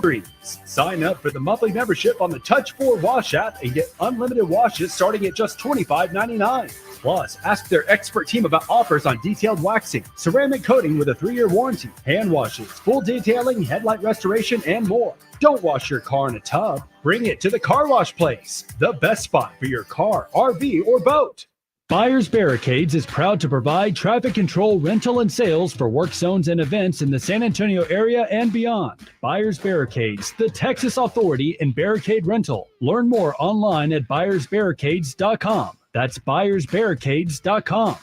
Breeze. Sign up for the monthly membership on the Touch4 Wash app and get unlimited washes starting at just $25.99. Plus, ask their expert team about offers on detailed waxing, ceramic coating with a 3-year warranty, hand washes, full detailing, headlight restoration, and more. Don't wash your car in a tub. Bring it to the car wash place, the best spot for your car, RV, or boat. Buyers Barricades is proud to provide traffic control, rental, and sales for work zones and events in the San Antonio area and beyond. Buyers Barricades, the Texas authority in barricade rental. Learn more online at buyersbarricades.com. That's buyersbarricades.com.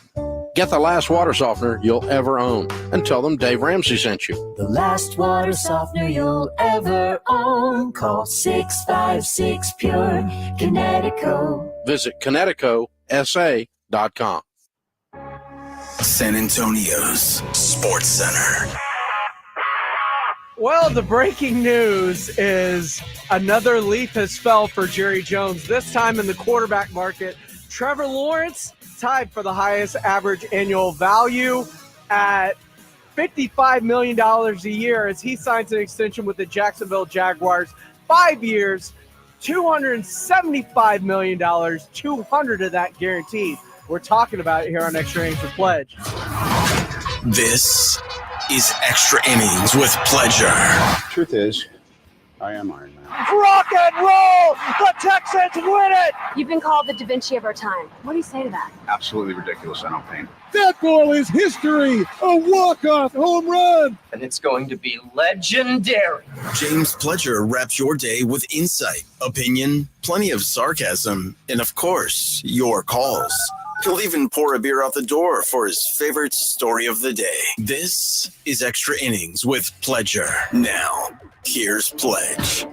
Get the last water softener you'll ever own and tell them Dave Ramsey sent you. The last water softener you'll ever own. Call 656-PURE, Kinetico. Visit KineticoSA.com. San Antonio's Sports Center. Well, the breaking news is another leaf has fell for Jerry Jones, this time in the quarterback market. Trevor Lawrence tied for the highest average annual value at $55 million a year as he signs an extension with the Jacksonville Jaguars. 5 years, $275 million, 200 of that guaranteed. We're talking about it here on Extra Innings with Pledge. This is Extra Innings with Pleasure. Truth is, I am Iron Man. Rock and roll! The Texans win it! You've been called the Da Vinci of our time. What do you say to that? Absolutely ridiculous. I don't paint. That ball is history. A walk-off home run. And it's going to be legendary. James Pledger wraps your day with insight, opinion, plenty of sarcasm, and of course, your calls. He'll even pour a beer out the door for his favorite story of the day. This is Extra Innings with Pledger. Now, here's Pledge.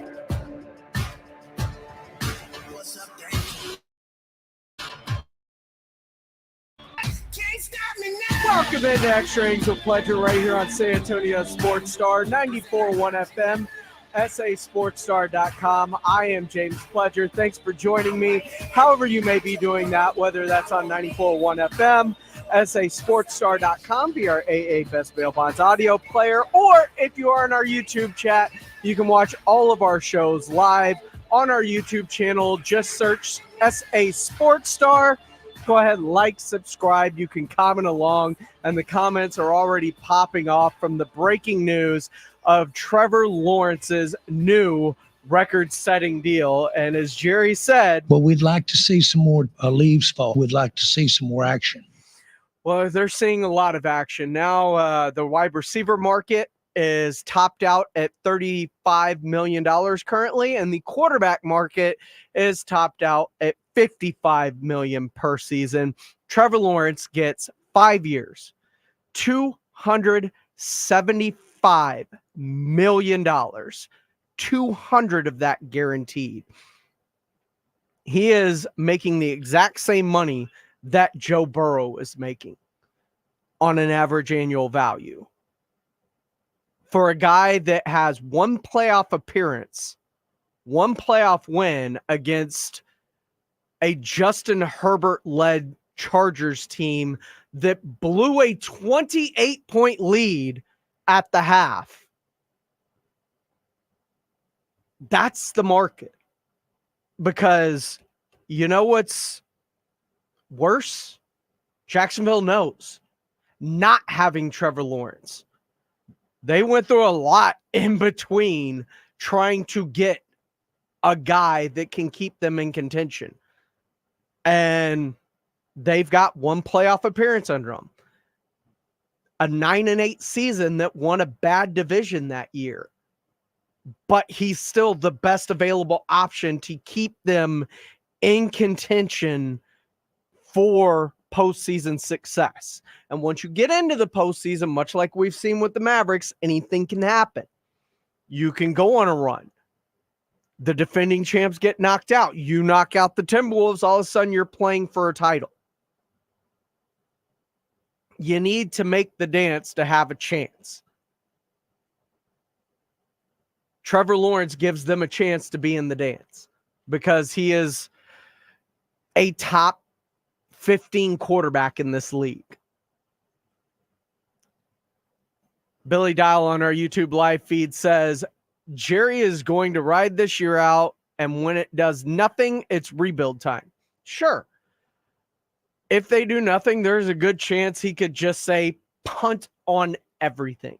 Welcome into Extra Innings with Pleasure right here on San Antonio Sports Star, 94.1 FM, sasportstar.com. I am James Pledger. Thanks for joining me. However you may be doing that, whether that's on 94.1 FM, sasportstar.com, via our AA Best Bail Bonds audio player, or if you are in our YouTube chat, you can watch all of our shows live on our YouTube channel. Just search SA Sports Star. Go ahead, like, subscribe. You can comment along, and the comments are already popping off from the breaking news of Trevor Lawrence's new record-setting deal. And as Jerry said, well, we'd like to see some more leaves fall. We'd like to see some more action. Well, they're seeing a lot of action now. The wide receiver market is topped out at $35 million currently, and the quarterback market is topped out at $55 million per season. Trevor Lawrence gets 5 years, $275 million, 200 of that guaranteed. He is making the exact same money that Joe Burrow is making on an average annual value. For a guy that has one playoff appearance, one playoff win against a Justin Herbert-led Chargers team that blew a 28-point lead at the half. That's the market. Because you know what's worse? Jacksonville knows. Not having Trevor Lawrence. They went through a lot in between trying to get a guy that can keep them in contention. And they've got one playoff appearance under them. A 9-8 season that won a bad division that year. But he's still the best available option to keep them in contention for postseason success. And once you get into the postseason, much like we've seen with the Mavericks, anything can happen. You can go on a run. The defending champs get knocked out. You knock out the Timberwolves, all of a sudden you're playing for a title. You need to make the dance to have a chance. Trevor Lawrence gives them a chance to be in the dance because he is a top 15 quarterback in this league. Billy Dial on our YouTube live feed says Jerry is going to ride this year out, and when it does nothing, it's rebuild time. Sure. If they do nothing, there's a good chance he could just say, punt on everything.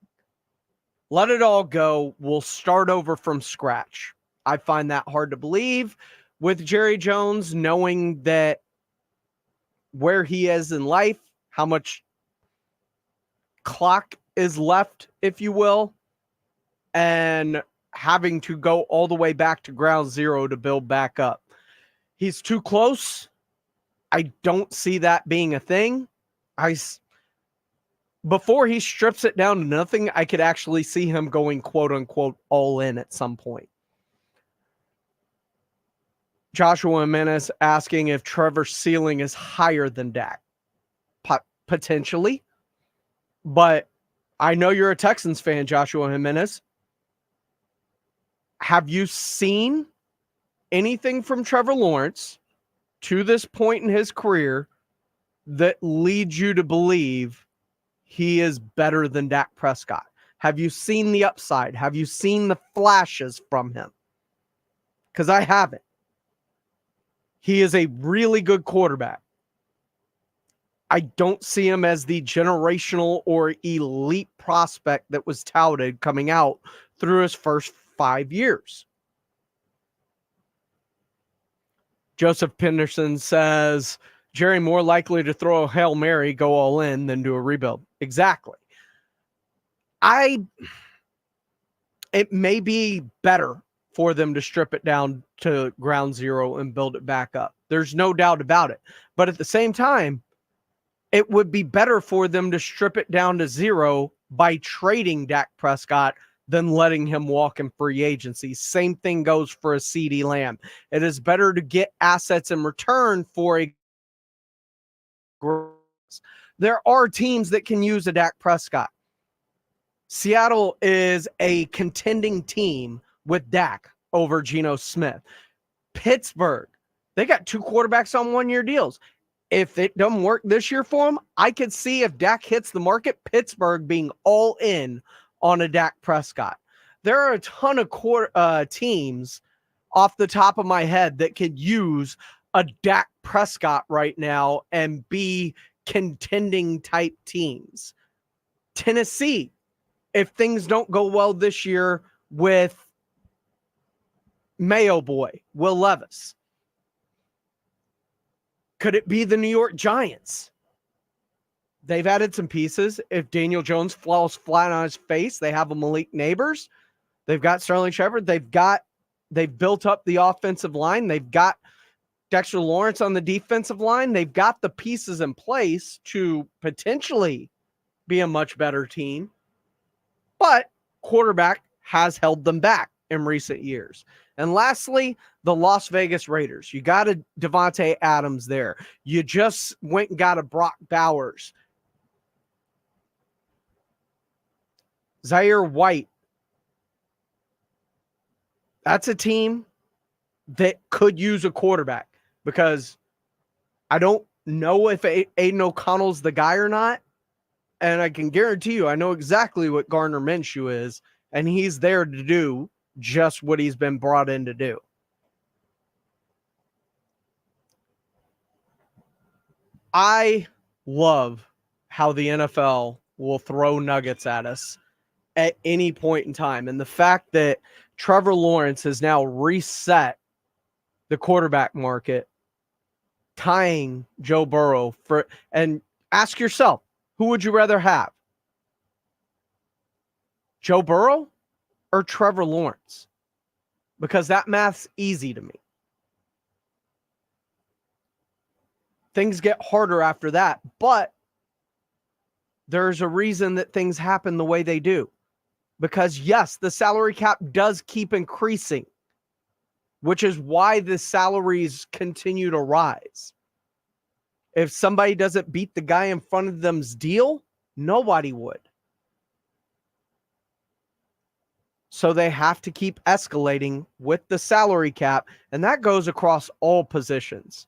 Let it all go. We'll start over from scratch. I find that hard to believe with Jerry Jones, knowing that where he is in life, how much clock is left, if you will, and having to go all the way back to ground zero to build back up. He's too close. I don't see that being a thing. Before he strips it down to nothing, I could actually see him going quote unquote all in at some point. Joshua Jimenez asking if Trevor's ceiling is higher than Dak. Potentially. But I know you're a Texans fan, Joshua Jimenez. Have you seen anything from Trevor Lawrence to this point in his career that leads you to believe he is better than Dak Prescott? Have you seen the upside? Have you seen the flashes from him? Because I haven't. He is a really good quarterback. I don't see him as the generational or elite prospect that was touted coming out through his first 5 years. Joseph Penderson says, Jerry more likely to throw a Hail Mary, go all in, than do a rebuild. Exactly. It may be better for them to strip it down to ground zero and build it back up. There's no doubt about it. But at the same time, it would be better for them to strip it down to zero by trading Dak Prescott than letting him walk in free agency. Same thing goes for a CeeDee Lamb. It is better to get assets in return for a... There are teams that can use a Dak Prescott. Seattle is a contending team with Dak over Geno Smith. Pittsburgh, they got 2 quarterbacks on 1-year deals. If it doesn't work this year for them, I could see if Dak hits the market, Pittsburgh being all in on a Dak Prescott. There are a ton of teams off the top of my head that could use a Dak Prescott right now and be contending type teams. Tennessee, if things don't go well this year with Mayo Boy, Will Levis. Could it be the New York Giants? They've added some pieces. If Daniel Jones falls flat on his face, they have a Malik Neighbors. They've got Sterling Shepard. They've built up the offensive line. They've got Dexter Lawrence on the defensive line. They've got the pieces in place to potentially be a much better team. But quarterback has held them back in recent years. And lastly, the Las Vegas Raiders. You got a Devontae Adams there. You just went and got a Brock Bowers. Zaire White. That's a team that could use a quarterback because I don't know if Aiden O'Connell's the guy or not. And I can guarantee you, I know exactly what Gardner Minshew is, and he's there to do just what he's been brought in to do. I love how the NFL will throw nuggets at us at any point in time. And the fact that Trevor Lawrence has now reset the quarterback market, tying Joe Burrow for, and ask yourself, who would you rather have? Joe Burrow or Trevor Lawrence? Because that math's easy to me. Things get harder after that, but there's a reason that things happen the way they do. Because yes, the salary cap does keep increasing, which is why the salaries continue to rise. If somebody doesn't beat the guy in front of them's deal, nobody would. So they have to keep escalating with the salary cap, and that goes across all positions.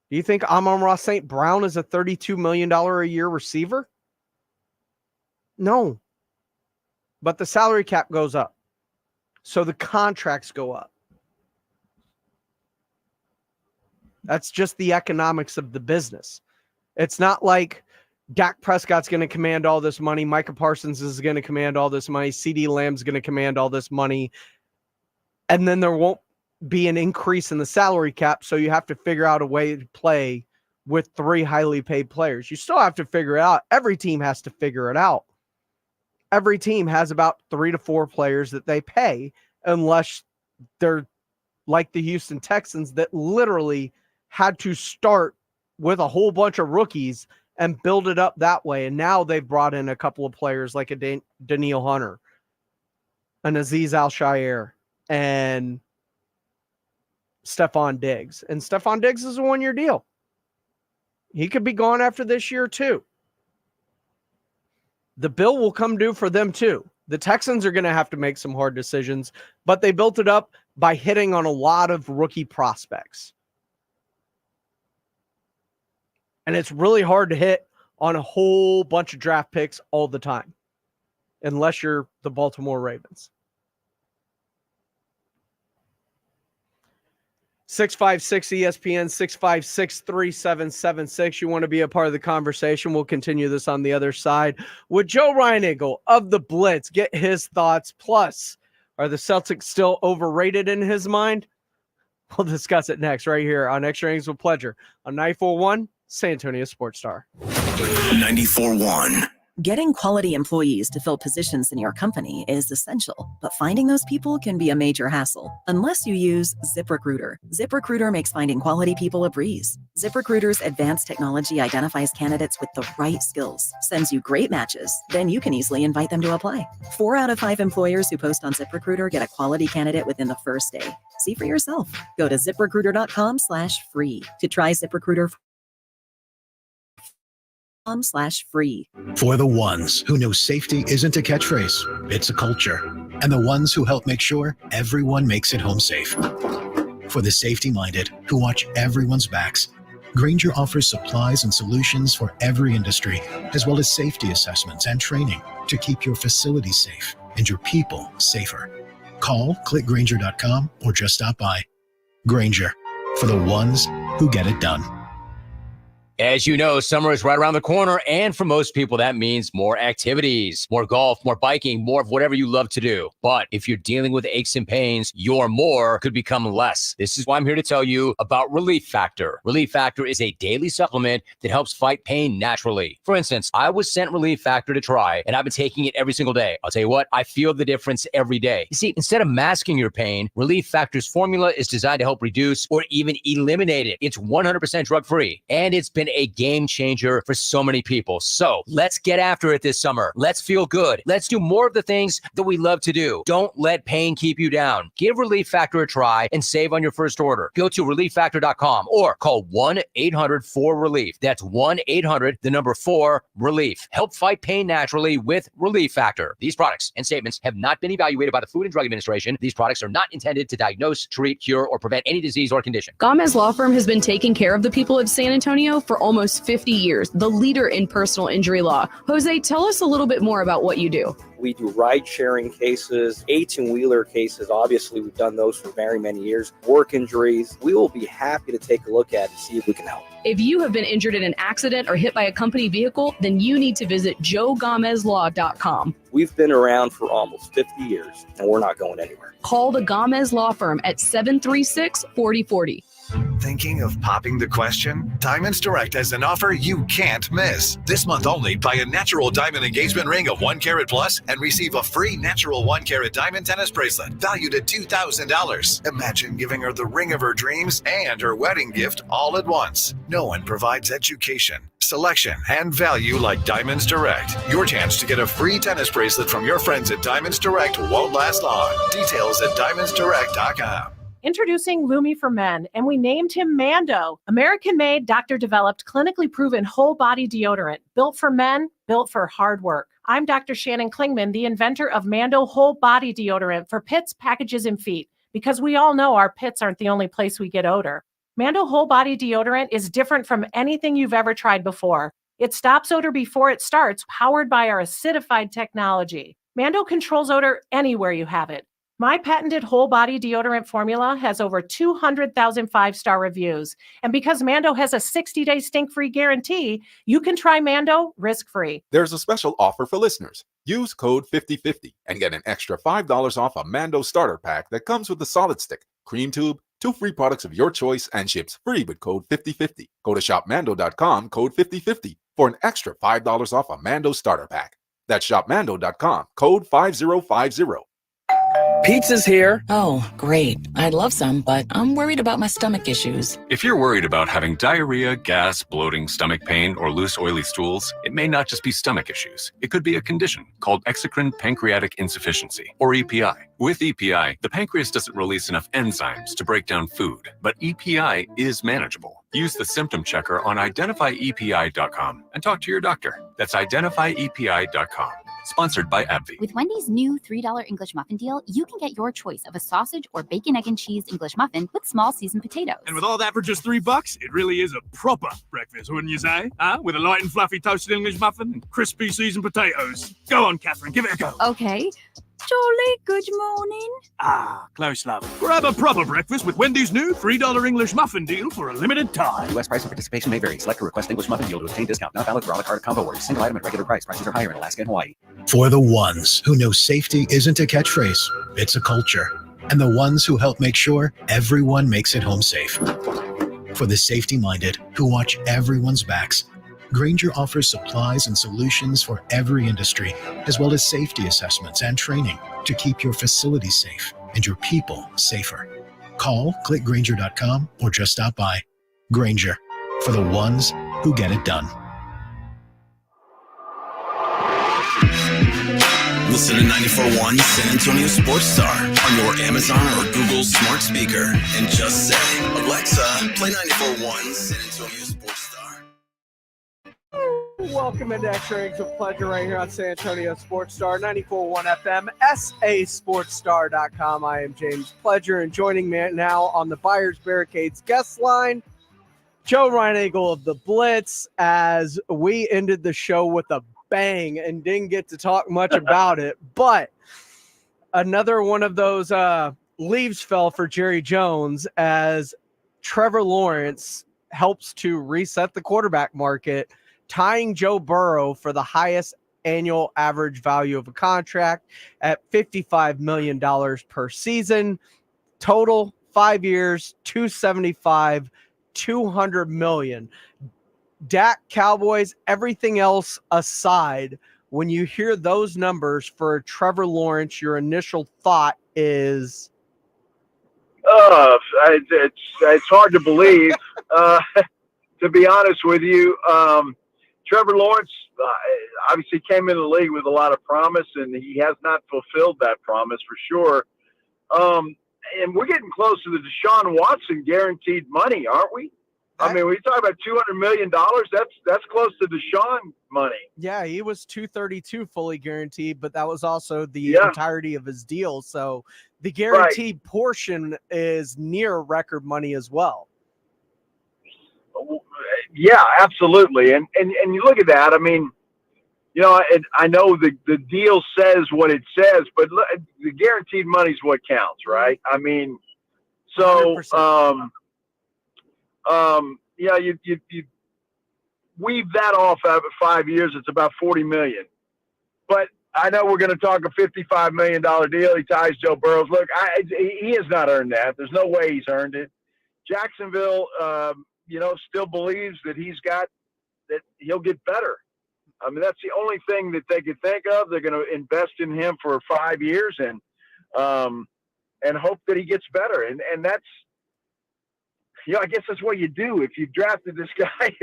Do you think Amon-Ra St. Brown is a $32 million a year receiver? No. But the salary cap goes up. So the contracts go up. That's just the economics of the business. It's not like Dak Prescott's going to command all this money. Micah Parsons is going to command all this money. CeeDee Lamb's going to command all this money. And then there won't be an increase in the salary cap. So you have to figure out a way to play with 3 highly paid players. You still have to figure it out. Every team has to figure it out. Every team has about 3 to 4 players that they pay, unless they're like the Houston Texans that literally had to start with a whole bunch of rookies and build it up that way. And now they've brought in a couple of players like a Daniil Hunter, an Azeez Al-Shaair, and Stephon Diggs. And Stephon Diggs is a 1-year deal. He could be gone after this year too. The bill will come due for them too. The Texans are going to have to make some hard decisions, but they built it up by hitting on a lot of rookie prospects. And it's really hard to hit on a whole bunch of draft picks all the time, unless you're the Baltimore Ravens. 656 ESPN, 656-3776. You want to be a part of the conversation. We'll continue this on the other side with Joe Reinigle of the Blitz. Get his thoughts. Plus, are the Celtics still overrated in his mind? We'll discuss it next right here on Extra Innings with Pleasure on 94.1 San Antonio Sports Star. 94.1. Getting quality employees to fill positions in your company is essential, but finding those people can be a major hassle unless you use ZipRecruiter. ZipRecruiter makes finding quality people a breeze. ZipRecruiter's advanced technology identifies candidates with the right skills, sends you great matches, then you can easily invite them to apply. 4 out of 5 employers who post on ZipRecruiter get a quality candidate within the first day. See for yourself. Go to ZipRecruiter.com/free to try ZipRecruiter /free. For the ones who know safety isn't a catchphrase, it's a culture. And the ones who help make sure everyone makes it home safe. For the safety-minded who watch everyone's backs, Grainger offers supplies and solutions for every industry, as well as safety assessments and training to keep your facilities safe and your people safer. Call, click Grainger.com, or just stop by. Grainger, for the ones who get it done. As you know, summer is right around the corner, and for most people, that means more activities, more golf, more biking, more of whatever you love to do. But if you're dealing with aches and pains, your more could become less. This is why I'm here to tell you about Relief Factor. Relief Factor is a daily supplement that helps fight pain naturally. For instance, I was sent Relief Factor to try, and I've been taking it every single day. I'll tell you what, I feel the difference every day. You see, instead of masking your pain, Relief Factor's formula is designed to help reduce or even eliminate it. It's 100% drug-free, and it's been a game changer for so many people. So let's get after it this summer. Let's feel good. Let's do more of the things that we love to do. Don't let pain keep you down. Give Relief Factor a try and save on your first order. Go to relieffactor.com or call 1-800-4RELIEF. That's 1-800-4RELIEF. Help fight pain naturally with Relief Factor. These products and statements have not been evaluated by the Food and Drug Administration. These products are not intended to diagnose, treat, cure, or prevent any disease or condition. Gomez Law Firm has been taking care of the people of San Antonio for almost 50 years, the leader in personal injury law. Jose, tell us a little bit more about what you do. We do ride-sharing cases, 18-wheeler cases. Obviously, we've done those for very many years. Work injuries. We will be happy to take a look at and see if we can help. If you have been injured in an accident or hit by a company vehicle, then you need to visit joegomezlaw.com. We've been around for almost 50 years, and we're not going anywhere. Call the Gomez Law Firm at 736-4040. Thinking of popping the question? Diamonds Direct has an offer you can't miss. This month only, buy a natural diamond engagement ring of 1 carat plus and receive a free natural 1 carat diamond tennis bracelet valued at $2,000. Imagine giving her the ring of her dreams and her wedding gift all at once. No one provides education, selection, and value like Diamonds Direct. Your chance to get a free tennis bracelet from your friends at Diamonds Direct won't last long. Details at diamondsdirect.com. Introducing Lumi for Men, and we named him Mando. American-made, doctor-developed, clinically proven whole-body deodorant. Built for men, built for hard work. I'm Dr. Shannon Klingman, the inventor of Mando Whole Body Deodorant for pits, packages, and feet, because we all know our pits aren't the only place we get odor. Mando Whole Body Deodorant is different from anything you've ever tried before. It stops odor before it starts, powered by our acidified technology. Mando controls odor anywhere you have it. My patented whole body deodorant formula has over 200,000 5-star reviews. And because Mando has a 60-day stink-free guarantee, you can try Mando risk-free. There's a special offer for listeners. Use code 5050 and get an extra $5 off a Mando starter pack that comes with a solid stick, cream tube, 2 free products of your choice, and ships free with code 5050. Go to shopmando.com, code 5050 for an extra $5 off a Mando starter pack. That's shopmando.com, code 5050. Pizza's here. Oh, great. I'd love some, but I'm worried about my stomach issues. If you're worried about having diarrhea, gas, bloating, stomach pain, or loose, oily stools, it may not just be stomach issues. It could be a condition called exocrine pancreatic insufficiency, or EPI. With EPI, the pancreas doesn't release enough enzymes to break down food, but EPI is manageable. Use the symptom checker on identifyepi.com and talk to your doctor. That's identifyepi.com. Sponsored by AbbVie. With Wendy's new $3 English muffin deal, you can get your choice of a sausage or bacon, egg, and cheese English muffin with small seasoned potatoes. And with all that for just $3, it really is a proper breakfast, wouldn't you say? With a light and fluffy toasted English muffin and crispy seasoned potatoes. Go on, Catherine, give it a go. Okay. Jolly good morning. Close, love. Grab a proper breakfast with Wendy's new $3 English muffin deal for a limited time. U.S. price and participation may vary. Select a request English muffin deal to obtain discount. Not valid for a la carte combo orders. Single item at regular price. Prices are higher in Alaska and Hawaii. For the ones who know safety isn't a catchphrase, it's a culture. And the ones who help make sure everyone makes it home safe. For the safety-minded who watch everyone's backs, Grainger offers supplies and solutions for every industry, as well as safety assessments and training to keep your facilities safe and your people safer. Call, click Grainger.com, or just stop by. Grainger, for the ones who get it done. Listen to 94.1 San Antonio Sports Star on your Amazon or Google smart speaker and just say, Alexa, play 94.1 San Antonio Sports Star. Welcome into Extra Innings with Pleasure right here on San Antonio Sports Star, 94.1 FM, sasportstar.com. I am James Pleasure, and joining me now on the Buyers Barricades guest line, Joe Reinagle of the Blitz, as we ended the show with a bang and didn't get to talk much about it, but another one of those leaves fell for Jerry Jones as Trevor Lawrence helps to reset the quarterback market, tying Joe Burrow for the highest annual average value of a contract at $55 million per season. Total 5 years, $275, $200 million. Dak, Cowboys, everything else aside, when you hear those numbers for Trevor Lawrence, your initial thought is? It's hard to believe. To be honest with you, Trevor Lawrence obviously came into the league with a lot of promise, and he has not fulfilled that promise for sure. And we're getting close to the Deshaun Watson guaranteed money, aren't we? I mean, we talk about $200 million. That's close to Deshaun money. Yeah, he was $232 fully guaranteed, but that was also the entirety of his deal. So the guaranteed portion is near record money as well. Yeah, absolutely. And you look at that. I mean, you know, I know the deal says what it says, but the guaranteed money is what counts, right? I mean, so. 100%. Yeah, you weave that off of 5 years, it's about $40 million. But I know we're going to talk a $55 million deal. He ties Joe Burrow. Look, he has not earned that. There's no way he's earned it. Jacksonville, still believes that that he'll get better. I mean, that's the only thing that they could think of. They're going to invest in him for 5 years and hope that he gets better. And that's, I guess that's what you do if you've drafted this guy.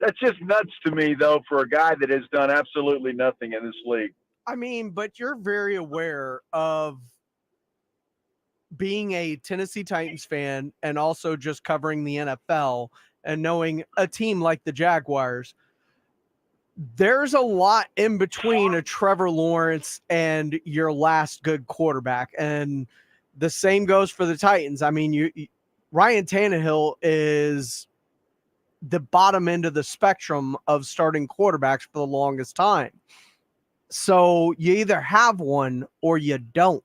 That's just nuts to me, though, for a guy that has done absolutely nothing in this league. I mean, but you're very aware of being a Tennessee Titans fan and also just covering the NFL and knowing a team like the Jaguars. There's a lot in between a Trevor Lawrence and your last good quarterback. And the same goes for the Titans. I mean, Ryan Tannehill is the bottom end of the spectrum of starting quarterbacks for the longest time. So you either have one or you don't.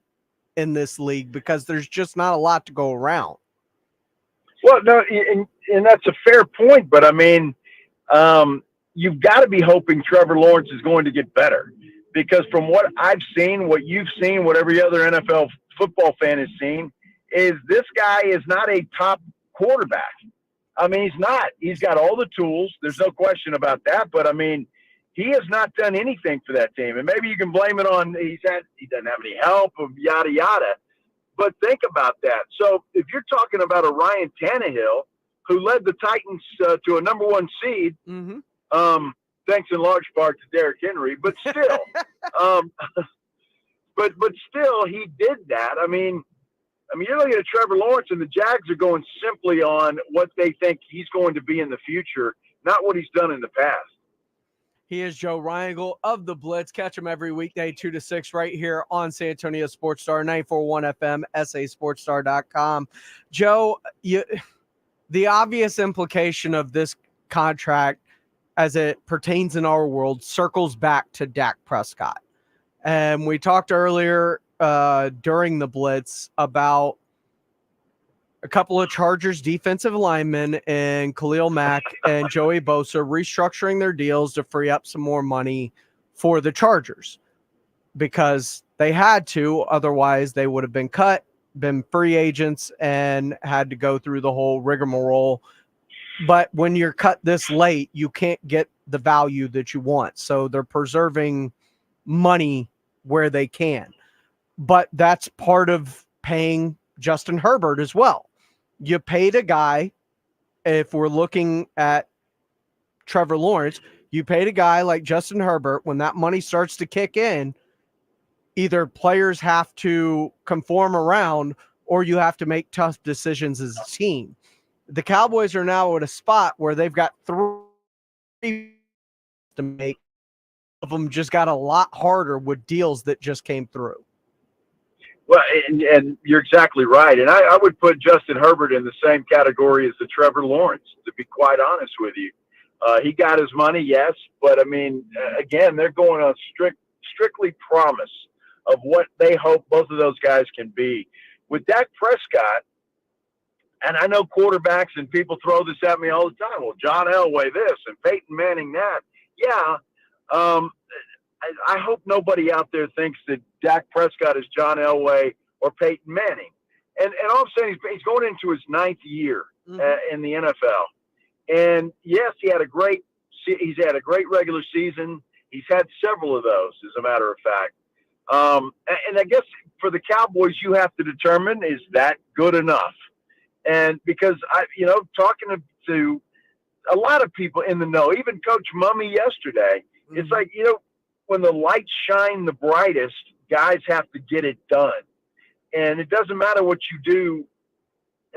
in this league because there's just not a lot to go around. Well, no, and that's a fair point, but I mean, you've got to be hoping Trevor Lawrence is going to get better, because from what I've seen, what you've seen, what every other NFL football fan has seen, is this guy is not a top quarterback. I mean, he's not. He's got all the tools. There's no question about that. But I mean, he has not done anything for that team. And maybe you can blame it on he doesn't have any help, of yada yada. But think about that. So if you're talking about a Ryan Tannehill who led the Titans to a number 1 seed, thanks in large part to Derrick Henry, but still, but still, he did that. I mean, you're looking at Trevor Lawrence, and the Jags are going simply on what they think he's going to be in the future, not what he's done in the past. He is Joe Reinagel of the Blitz. Catch him every weekday 2 to 6 right here on San Antonio Sports Star, 94.1 FM, sasportstar.com. Joe, the obvious implication of this contract as it pertains in our world circles back to Dak Prescott. And we talked earlier during the Blitz about a couple of Chargers defensive linemen and Khalil Mack and Joey Bosa restructuring their deals to free up some more money for the Chargers because they had to. Otherwise, they would have been cut, been free agents, and had to go through the whole rigmarole. But when you're cut this late, you can't get the value that you want. So they're preserving money where they can. But that's part of paying Justin Herbert as well. You paid a guy, if we're looking at Trevor Lawrence, you paid a guy like Justin Herbert. When that money starts to kick in, either players have to conform around or you have to make tough decisions as a team. The Cowboys are now at a spot where they've got 3 to make. Of them just got a lot harder with deals that just came through. Well, and you're exactly right. And I would put Justin Herbert in the same category as the Trevor Lawrence, to be quite honest with you. He got his money, yes, but I mean, again, they're going on strictly promise of what they hope both of those guys can be. With Dak Prescott, and I know quarterbacks and people throw this at me all the time. Well, John Elway this and Peyton Manning that. Yeah. I hope nobody out there thinks that Dak Prescott is John Elway or Peyton Manning. And all I'm saying is he's going into his 9th year in the NFL. And yes, he's had a great regular season. He's had several of those, as a matter of fact. And I guess for the Cowboys, you have to determine, is that good enough? And because talking to a lot of people in the know, even Coach Mummy yesterday, it's like, when the lights shine the brightest, guys have to get it done. And it doesn't matter what you do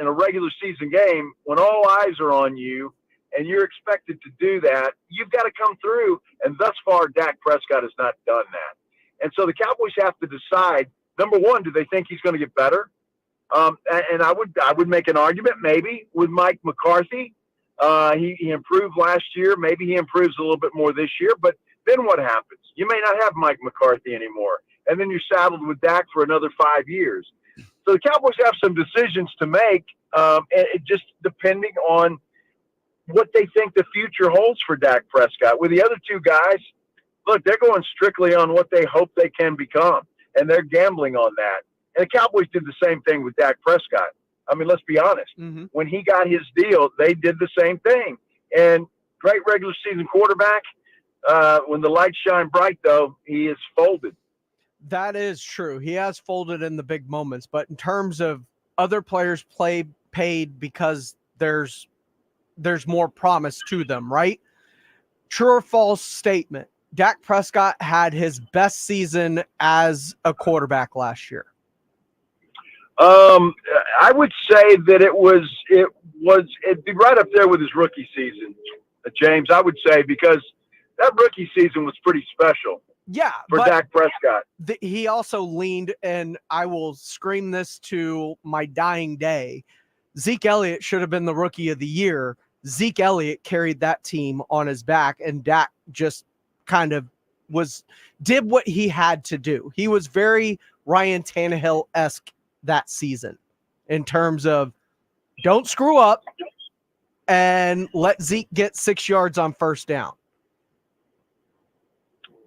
in a regular season game. When all eyes are on you and you're expected to do that, you've got to come through. And thus far, Dak Prescott has not done that. And so the Cowboys have to decide, number one, do they think he's going to get better? And I would make an argument maybe with Mike McCarthy. He improved last year. Maybe he improves a little bit more this year. But then what happens? You may not have Mike McCarthy anymore. And then you're saddled with Dak for another 5 years. So the Cowboys have some decisions to make, and it just depending on what they think the future holds for Dak Prescott. With the other two guys, look, they're going strictly on what they hope they can become, and they're gambling on that. And the Cowboys did the same thing with Dak Prescott. I mean, let's be honest. When he got his deal, they did the same thing. And great regular season quarterback. When the lights shine bright, though, he is folded. That is true. He has folded in the big moments. But in terms of other players paid because there's more promise to them, right? True or false statement? Dak Prescott had his best season as a quarterback last year. I would say that it'd be right up there with his rookie season, James. I would say, because that rookie season was pretty special. Yeah, for Dak Prescott. He also leaned, and I will scream this to my dying day, Zeke Elliott should have been the rookie of the year. Zeke Elliott carried that team on his back, and Dak just kind of did what he had to do. He was very Ryan Tannehill-esque that season in terms of don't screw up and let Zeke get 6 yards on first down.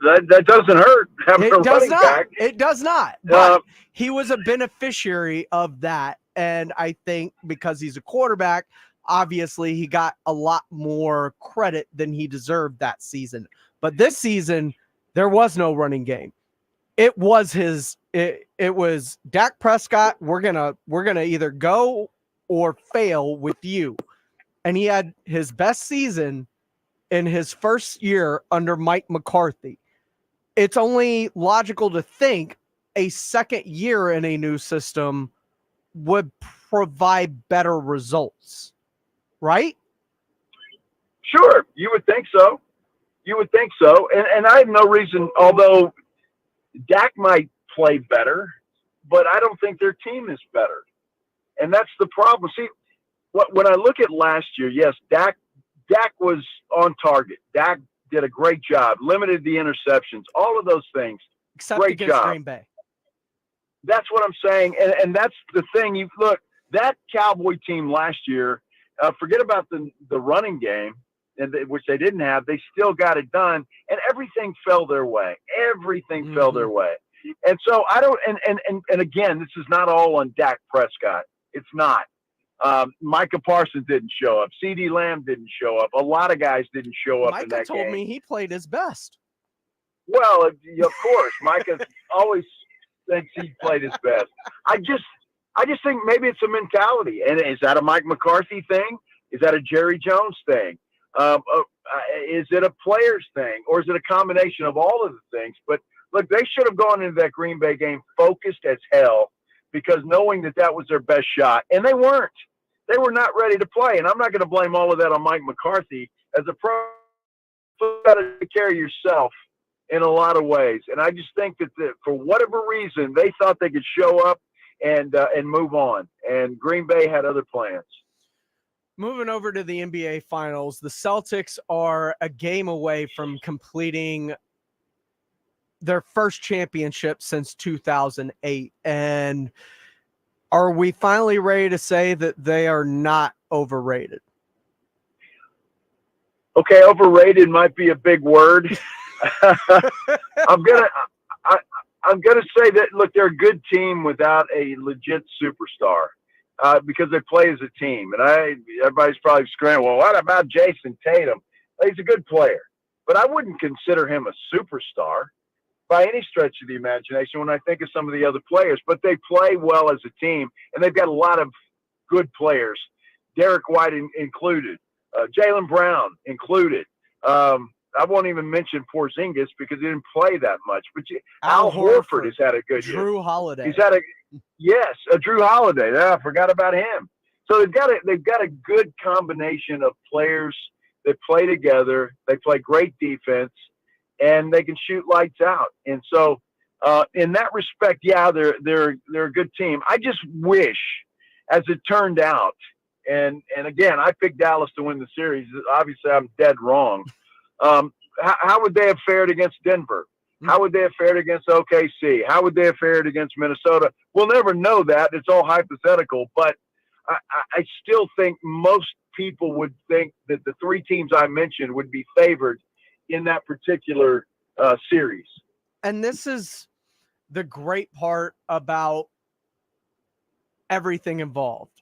That doesn't hurt. Having a It does running not. back. It does not. But he was a beneficiary of that. And I think because he's a quarterback, obviously he got a lot more credit than he deserved that season. But this season, there was no running game. It was it was Dak Prescott, we're gonna either go or fail with you. And he had his best season in his first year under Mike McCarthy. It's only logical to think a second year in a new system would provide better results, right? Sure, you would think so. You would think so. And I have no reason, although Dak might play better, but I don't think their team is better. And that's the problem. See, when I look at last year, yes, Dak was on target. Dak did a great job, limited the interceptions, all of those things. Except great against job. Green Bay. That's what I'm saying. And that's the thing. You look, that Cowboy team last year, forget about the running game, which they didn't have. They still got it done, and everything fell their way. Everything fell their way. And so I don't. And again, this is not all on Dak Prescott. It's not. Micah Parsons didn't show up. CeeDee Lamb didn't show up. A lot of guys didn't show up in Micah that told game. me he played his best. Well, of course, Micah always thinks he played his best. I just think maybe it's a mentality. And is that a Mike McCarthy thing? Is that a Jerry Jones thing? Is it a players thing? Or is it a combination of all of the things? But look, they should have gone into that Green Bay game focused as hell, because knowing that was their best shot, and they weren't. They were not ready to play, and I'm not going to blame all of that on Mike McCarthy. As a pro, you've got to take care of yourself in a lot of ways, and I just think that for whatever reason, they thought they could show up and move on, and Green Bay had other plans. Moving over to the NBA Finals, the Celtics are a game away from completing their first championship since 2008. And are we finally ready to say that they are not overrated? Okay, overrated might be a big word. I'm gonna say that, look, they're a good team without a legit superstar, because they play as a team. And everybody's probably screaming, well, what about Jason Tatum? He's a good player, but I wouldn't consider him a superstar by any stretch of the imagination when I think of some of the other players. But they play well as a team, and they've got a lot of good players, Derek White included, Jaylen Brown included. I won't even mention Porzingis because he didn't play that much. But Al Horford has had a good year. Drew Holiday. He's had Drew Holiday. I forgot about him. So they've got a good combination of players that play together. They play great defense, and they can shoot lights out. And so, in that respect, yeah, they're a good team. I just wish, as it turned out, and again, I picked Dallas to win the series. Obviously, I'm dead wrong. How would they have fared against Denver? How would they have fared against OKC? How would they have fared against Minnesota? We'll never know that. It's all hypothetical. But I still think most people would think that the three teams I mentioned would be favored in that particular series. And this is the great part about everything involved.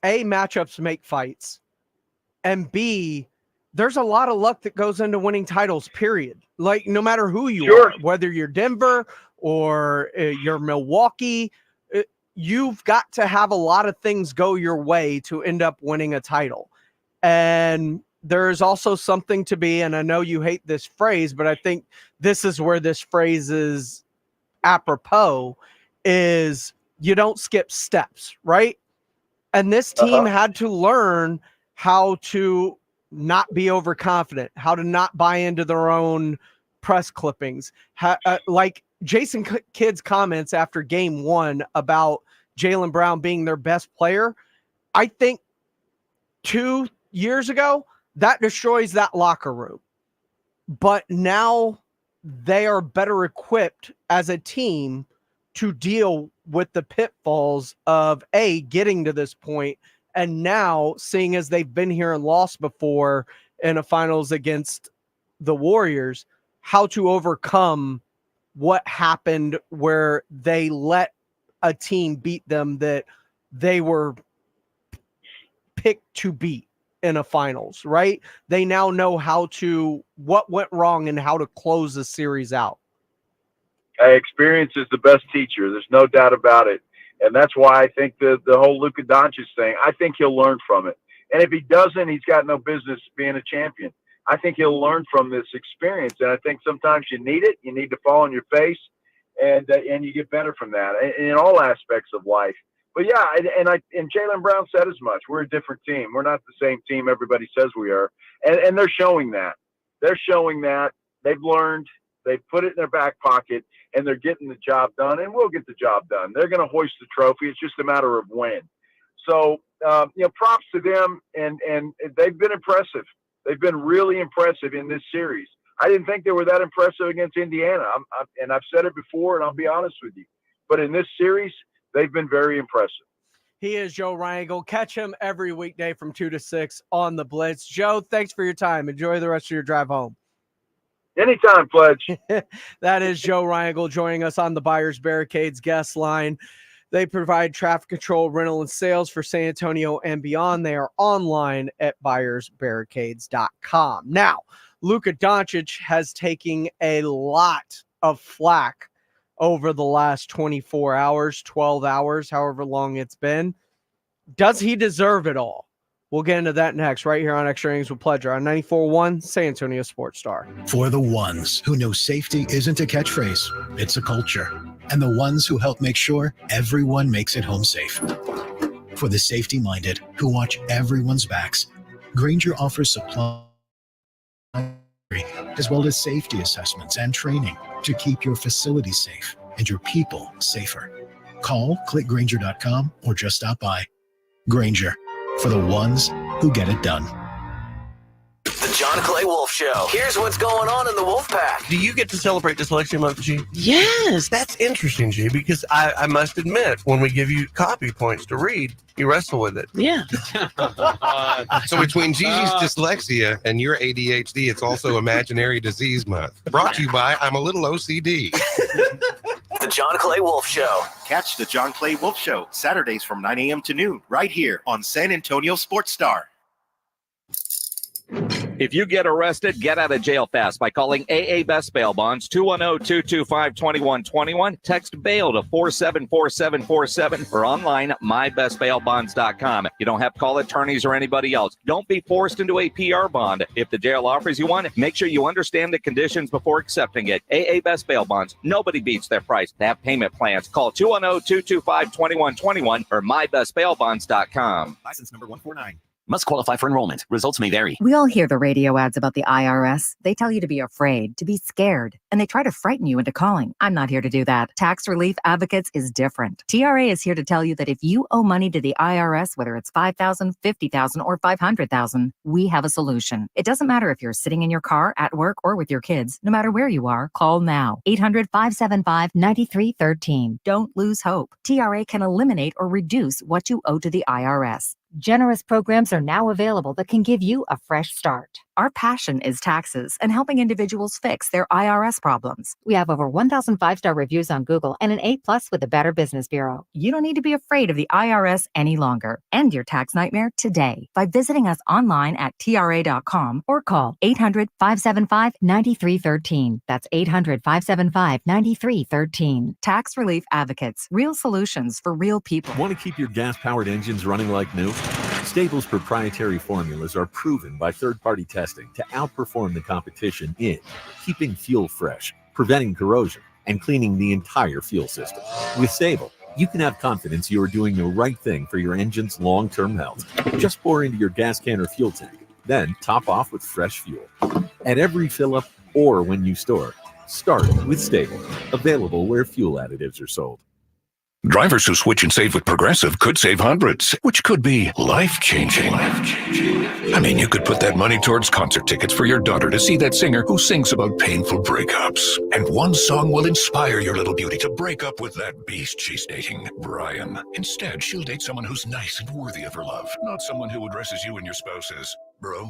Matchups make fights. And B, there's a lot of luck that goes into winning titles, period. Like, no matter who you are, whether you're Denver or you're Milwaukee, you've got to have a lot of things go your way to end up winning a title. And there's also something to be, and I know you hate this phrase, but I think this is where this phrase is apropos, is you don't skip steps, right? And this team had to learn how to not be overconfident, how to not buy into their own press clippings. Like Jason Kidd's comments after game one about Jaylen Brown being their best player, I think 2 years ago, that destroys that locker room. But now they are better equipped as a team to deal with the pitfalls of getting to this point, and now seeing as they've been here and lost before in a finals against the Warriors, how to overcome what happened where they let a team beat them that they were picked to beat in a finals, right? They now know what went wrong and how to close the series out. Experience is the best teacher. There's no doubt about it. And that's why I think the whole Luka Doncic thing, I think he'll learn from it. And if he doesn't, he's got no business being a champion. I think he'll learn from this experience. And I think sometimes you need it. You need to fall on your face, and you get better from that in all aspects of life. But yeah, and Jaylen Brown said as much. We're a different team. We're not the same team everybody says we are. And they're showing that. They're showing that. They've learned. They put it in their back pocket, and they're getting the job done, and we'll get the job done. They're going to hoist the trophy. It's just a matter of when. So, props to them, and they've been impressive. They've been really impressive in this series. I didn't think they were that impressive against Indiana, and I've said it before, and I'll be honest with you. But in this series, they've been very impressive. He is Joe Rangel. Catch him every weekday from 2 to 6 on the Blitz. Joe, thanks for your time. Enjoy the rest of your drive home. Anytime, Pledge. That is Joe Rangel joining us on the Buyers Barricades guest line. They provide traffic control, rental, and sales for San Antonio and beyond. They are online at buyersbarricades.com. Now, Luka Doncic has taken a lot of flack over the last 24 hours, 12 hours, however long it's been. Does he deserve it all? We'll get into that next, right here on Extra Innings with Pleasure on 94.1 San Antonio Sports Star. For the ones who know safety isn't a catchphrase, it's a culture. And the ones who help make sure everyone makes it home safe. For the safety-minded who watch everyone's backs, Grainger offers supply as well as safety assessments and training to keep your facility safe and your people safer. Call, click Grainger.com, or just stop by. Grainger, for the ones who get it done. The John Clay Wolf Show. Here's what's going on in the Wolf Pack. Do you get to celebrate Dyslexia Month, G? Yes, that's interesting, G, because I must admit, when we give you copy points to read, you wrestle with it. Yeah. So between Gigi's dyslexia and your ADHD, it's also Imaginary Disease Month. Brought to you by I'm a Little OCD. The John Clay Wolf Show. Catch the John Clay Wolf Show Saturdays from 9 a.m. to noon right here on San Antonio Sports Star. If you get arrested, get out of jail fast by calling AA Best Bail Bonds, 210-225-2121. Text bail to 474747 or online mybestbailbonds.com. You don't have to call attorneys or anybody else. Don't be forced into a PR bond. If the jail offers you one, make sure you understand the conditions before accepting it. AA Best Bail Bonds. Nobody beats their price. They have payment plans. Call 210-225-2121 or mybestbailbonds.com. License number 149. Must qualify for enrollment. Results may vary. We all hear the radio ads about the IRS. They tell you to be afraid, to be scared, and they try to frighten you into calling. I'm not here to do that. Tax Relief Advocates is different. TRA is here to tell you that if you owe money to the IRS, whether it's $5,000, $50,000, or $500,000, we have a solution. It doesn't matter if you're sitting in your car, at work, or with your kids. No matter where you are, call now. 800-575-9313. Don't lose hope. TRA can eliminate or reduce what you owe to the IRS. Generous programs are now available that can give you a fresh start. Our passion is taxes and helping individuals fix their IRS problems. We have over 1,000 5-star reviews on Google and an A+ with the Better Business Bureau. You don't need to be afraid of the IRS any longer. End your tax nightmare today by visiting us online at TRA.com or call 800-575-9313. That's 800-575-9313. Tax Relief Advocates. Real solutions for real people. Want to keep your gas-powered engines running like new? Stable's proprietary formulas are proven by third-party testing to outperform the competition in keeping fuel fresh, preventing corrosion, and cleaning the entire fuel system. With Stable, you can have confidence you are doing the right thing for your engine's long-term health. Just pour into your gas can or fuel tank, then top off with fresh fuel. At every fill-up or when you store, start with Stable. Available where fuel additives are sold. Drivers who switch and save with Progressive could save hundreds, which could be life-changing. I mean, you could put that money towards concert tickets for your daughter to see that singer who sings about painful breakups. And one song will inspire your little beauty to break up with that beast she's dating, Brian. Instead, she'll date someone who's nice and worthy of her love, not someone who addresses you and your spouse as bro.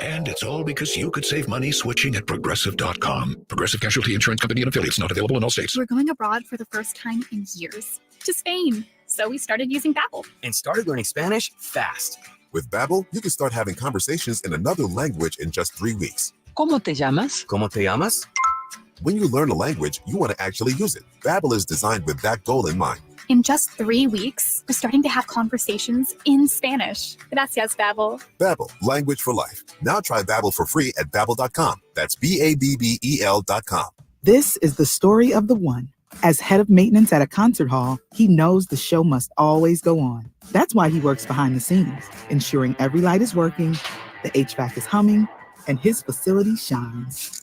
And it's all because you could save money switching at Progressive.com. Progressive Casualty Insurance Company and affiliates, not available in all states. We're going abroad for the first time in years, to Spain. So we started using Babbel. And started learning Spanish fast. With Babbel, you can start having conversations in another language in just 3 weeks. ¿Cómo te llamas? ¿Cómo te llamas? When you learn a language, you want to actually use it. Babbel is designed with that goal in mind. In just 3 weeks, we're starting to have conversations in Spanish. Gracias, Babbel. Babbel, language for life. Now try Babbel for free at Babbel.com. That's BABBEL.com. This is the story of the one. As head of maintenance at a concert hall, he knows the show must always go on. That's why he works behind the scenes, ensuring every light is working, the HVAC is humming, and his facility shines.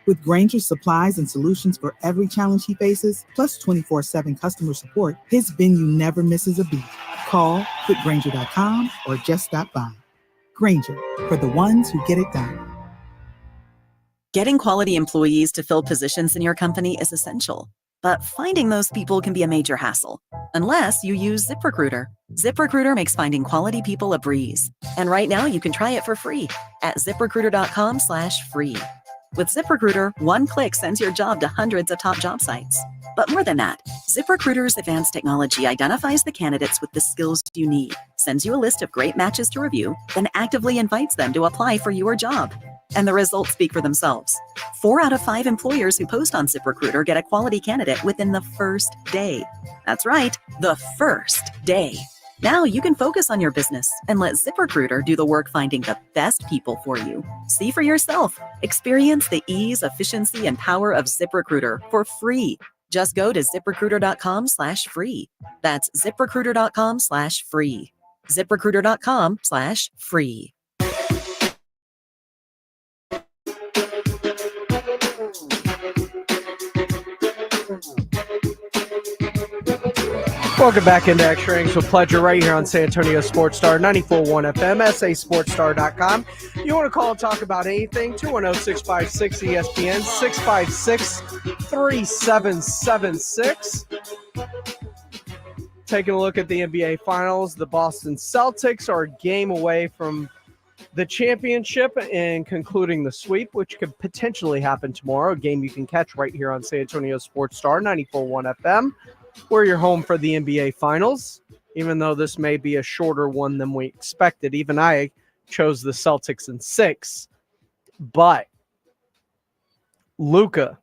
With Grainger's supplies and solutions for every challenge he faces, plus 24/7 customer support, his venue never misses a beat. Call quickgrainger.com or just stop by. Grainger, for the ones who get it done. Getting quality employees to fill positions in your company is essential, but finding those people can be a major hassle, unless you use ZipRecruiter. ZipRecruiter makes finding quality people a breeze. And right now you can try it for free at ZipRecruiter.com/free. With ZipRecruiter, one click sends your job to hundreds of top job sites. But more than that, ZipRecruiter's advanced technology identifies the candidates with the skills you need, sends you a list of great matches to review, then actively invites them to apply for your job. And the results speak for themselves. 4 out of 5 employers who post on ZipRecruiter get a quality candidate within the first day. That's right, the first day. Now you can focus on your business and let ZipRecruiter do the work finding the best people for you. See for yourself. Experience the ease, efficiency, and power of ZipRecruiter for free. Just go to ZipRecruiter.com/free. That's ZipRecruiter.com/free. ZipRecruiter.com/free. Welcome back into Extra Innings with Pleasure right here on San Antonio Sports Star 94.1 FM, sasportstar.com. You want to call and talk about anything, 210-656-ESPN, 656-3776. Taking a look at the NBA Finals, the Boston Celtics are a game away from the championship and concluding the sweep, which could potentially happen tomorrow, a game you can catch right here on San Antonio Sports Star 94.1 FM. We're your home for the NBA Finals, even though this may be a shorter one than we expected. Even I chose the Celtics in 6. But Luka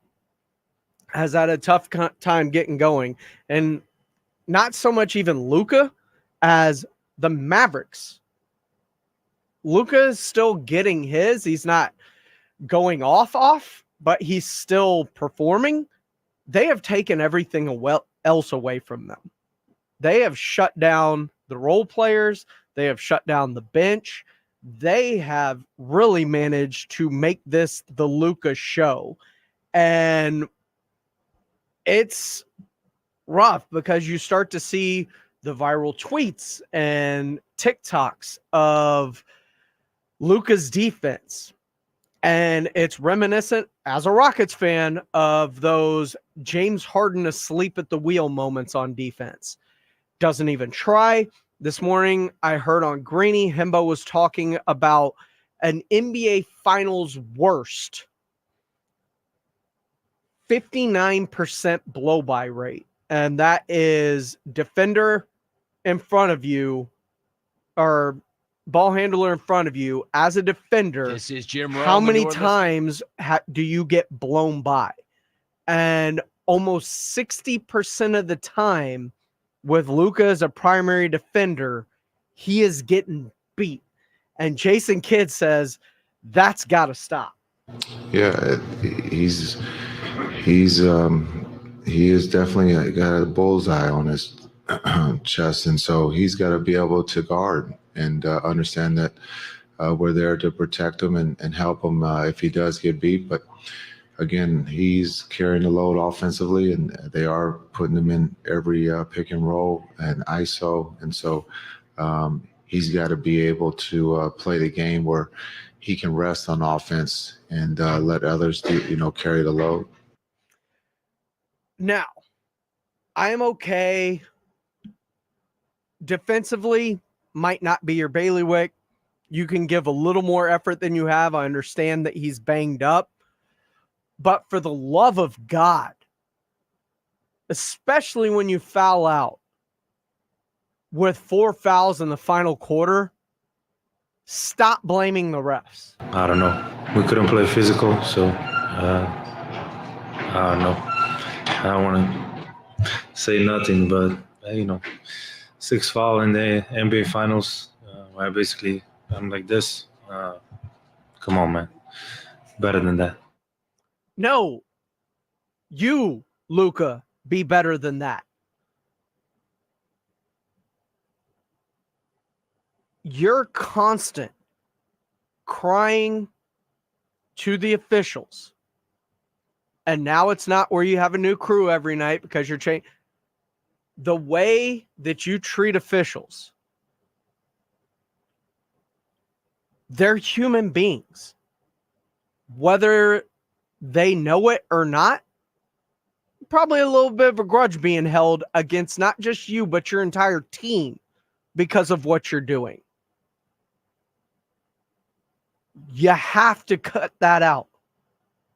has had a tough time getting going. And not so much even Luka as the Mavericks. Luka is still getting his. He's not going off, but he's still performing. They have taken everything else away from them. They have shut down the role players. They have shut down the bench. They have really managed to make this the Luka show. And it's rough because you start to see the viral tweets and TikToks of Luka's defense. And it's reminiscent, as a Rockets fan, of those James Harden asleep at the wheel moments on defense. Doesn't even try. This morning, I heard on Greeny, Hembo was talking about an NBA Finals worst 59% blow-by rate. And that is defender in front of you, or ball handler in front of you as a defender. This is Jim Rowe. How many times do you get blown by? And almost 60% of the time with Luka as a primary defender, he is getting beat. And Jason Kidd says that's got to stop. Yeah, he is definitely got a bullseye on his chest, and so he's got to be able to guard and understand that we're there to protect him and help him if he does get beat. But again, he's carrying the load offensively, and they are putting him in every pick and roll and ISO. And so he's got to be able to play the game where he can rest on offense and let others carry the load. Now, I am okay. Defensively, might not be your bailiwick. You can give a little more effort than you have. I understand that he's banged up. But for the love of God, especially when you foul out with 4 fouls in the final quarter, stop blaming the refs. I don't know. We couldn't play physical, so I don't know. I don't want to say nothing, but 6 foul in the NBA Finals. I'm like this. Come on, man. Better than that. No, you, Luka, be better than that. You're constant crying to the officials. And now it's not where you have a new crew every night because you're changing. The way that you treat officials, they're human beings. Whether they know it or not, probably a little bit of a grudge being held against not just you, but your entire team because of what you're doing. You have to cut that out.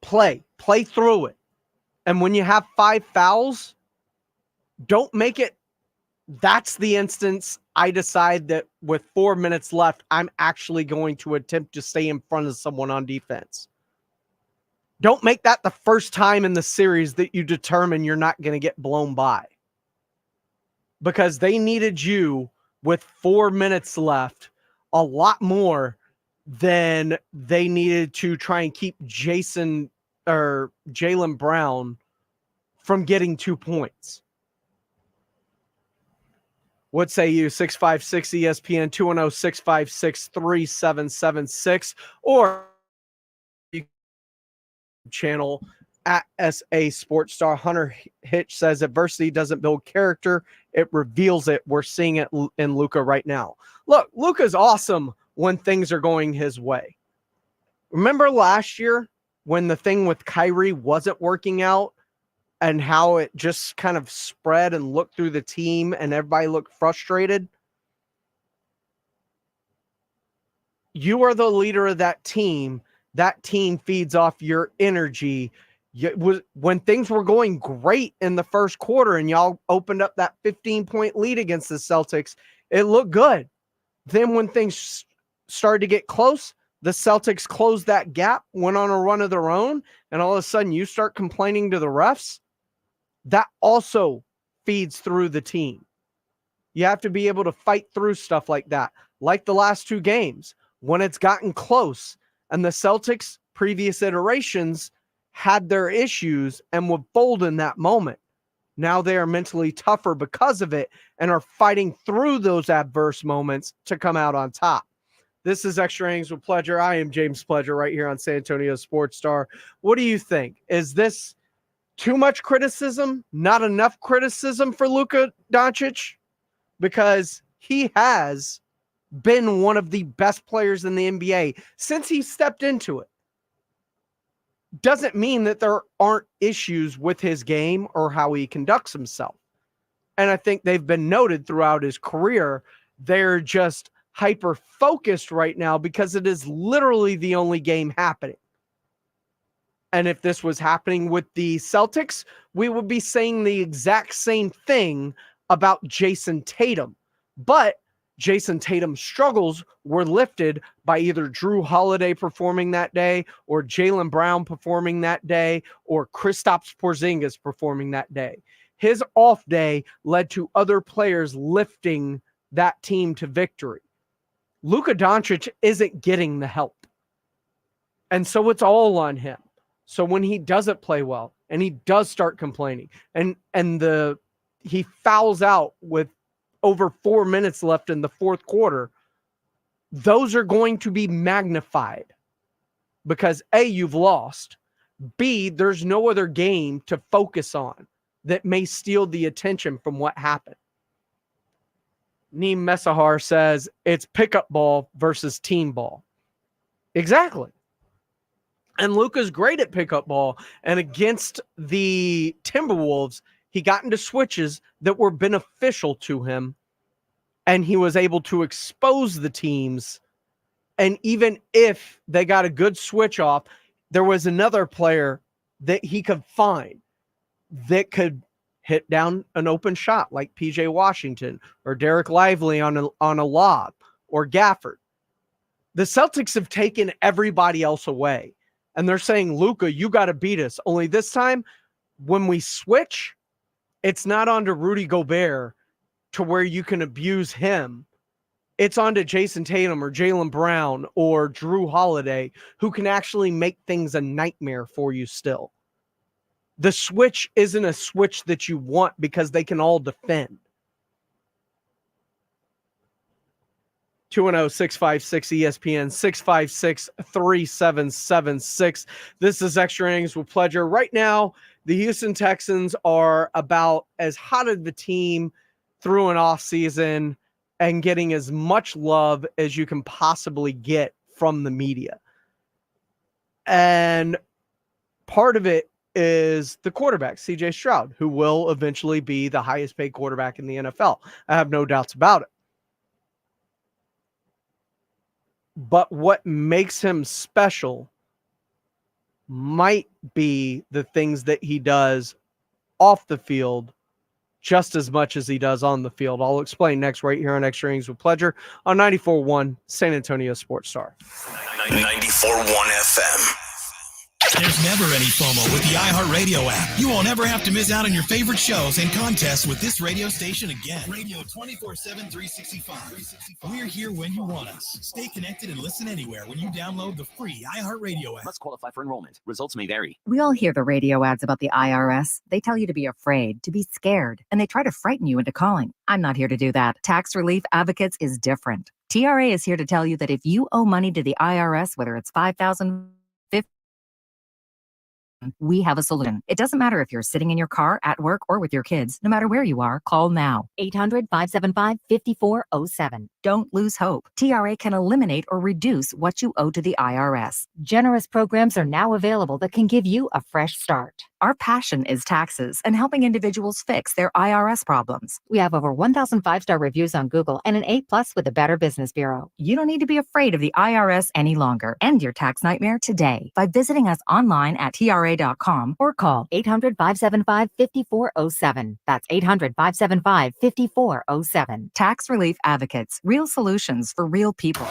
Play through it. And when you have 5 fouls, don't make it. That's the instance I decide that with 4 minutes left, I'm actually going to attempt to stay in front of someone on defense. Don't make that the first time in the series that you determine you're not going to get blown by. Because they needed you with 4 minutes left a lot more than they needed to try and keep Jaylen Brown from getting 2 points. What say you? 656 ESPN 210-656-3776 or channel at SA Sports Star. Hunter Hitch says adversity doesn't build character, it reveals it. We're seeing it in Luka right now. Look, Luka's awesome when things are going his way. Remember last year when the thing with Kyrie wasn't working out and how it just kind of spread and looked through the team and everybody looked frustrated? You are the leader of that team. That team feeds off your energy. When things were going great in the first quarter and y'all opened up that 15-point lead against the Celtics, it looked good. Then when things started to get close, the Celtics closed that gap, went on a run of their own, and all of a sudden you start complaining to the refs. That also feeds through the team. You have to be able to fight through stuff like that. Like the last 2 games, when it's gotten close and the Celtics, previous iterations, had their issues and would fold in that moment. Now they are mentally tougher because of it and are fighting through those adverse moments to come out on top. This is Extra Innings with Pledger. I am James Pledger right here on San Antonio Sports Star. What do you think? Is this too much criticism? Not enough criticism for Luka Doncic? Because he has been one of the best players in the NBA since he stepped into it. Doesn't mean that there aren't issues with his game or how he conducts himself. And I think they've been noted throughout his career. They're just hyper-focused right now because it is literally the only game happening. And if this was happening with the Celtics, we would be saying the exact same thing about Jason Tatum. But Jason Tatum's struggles were lifted by either Drew Holiday performing that day or Jaylen Brown performing that day or Kristaps Porzingis performing that day. His off day led to other players lifting that team to victory. Luka Doncic isn't getting the help. And so it's all on him. So when he doesn't play well and he does start complaining and he fouls out with over 4 minutes left in the fourth quarter, those are going to be magnified because A, you've lost, B, there's no other game to focus on that may steal the attention from what happened. Neem Messahar says it's pickup ball versus team ball. Exactly. And Luka's great at pickup ball. And against the Timberwolves, he got into switches that were beneficial to him. And he was able to expose the teams. And even if they got a good switch off, there was another player that he could find that could hit down an open shot like PJ Washington or Derek Lively on a lob or Gafford. The Celtics have taken everybody else away. And they're saying, Luka, you got to beat us. Only this time, when we switch, it's not onto Rudy Gobert to where you can abuse him. It's onto Jason Tatum or Jaylen Brown or Drew Holiday, who can actually make things a nightmare for you still. The switch isn't a switch that you want because they can all defend. 210-656-ESPN, 656-3776. This is Extra Innings with Pleasure. Right now, the Houston Texans are about as hot of a team through an offseason and getting as much love as you can possibly get from the media. And part of it is the quarterback, CJ Stroud, who will eventually be the highest paid quarterback in the NFL. I have no doubts about it. But what makes him special might be the things that he does off the field just as much as he does on the field. I'll explain next right here on Extra Innings with Pleasure on 94.1 San Antonio Sports Star. 94.1 FM. There's never any FOMO with the iHeartRadio app. You won't ever have to miss out on your favorite shows and contests with this radio station again. Radio 24/7, 365. We're here when you want us. Stay connected and listen anywhere when you download the free iHeartRadio app. Must qualify for enrollment. Results may vary. We all hear the radio ads about the IRS. They tell you to be afraid, to be scared, and they try to frighten you into calling. I'm not here to do that. Tax Relief Advocates is different. TRA is here to tell you that if you owe money to the IRS, whether it's $5,000, we have a solution. It doesn't matter if you're sitting in your car, at work, or with your kids. No matter where you are, call now. 800-575-5407. Don't lose hope. TRA can eliminate or reduce what you owe to the IRS. Generous programs are now available that can give you a fresh start. Our passion is taxes and helping individuals fix their IRS problems. We have over 1,000 5-star reviews on Google and an A+ with the Better Business Bureau. You don't need to be afraid of the IRS any longer. End your tax nightmare today by visiting us online at TRA.com or call 800-575-5407. That's 800-575-5407. Tax Relief Advocates. Real solutions for real people.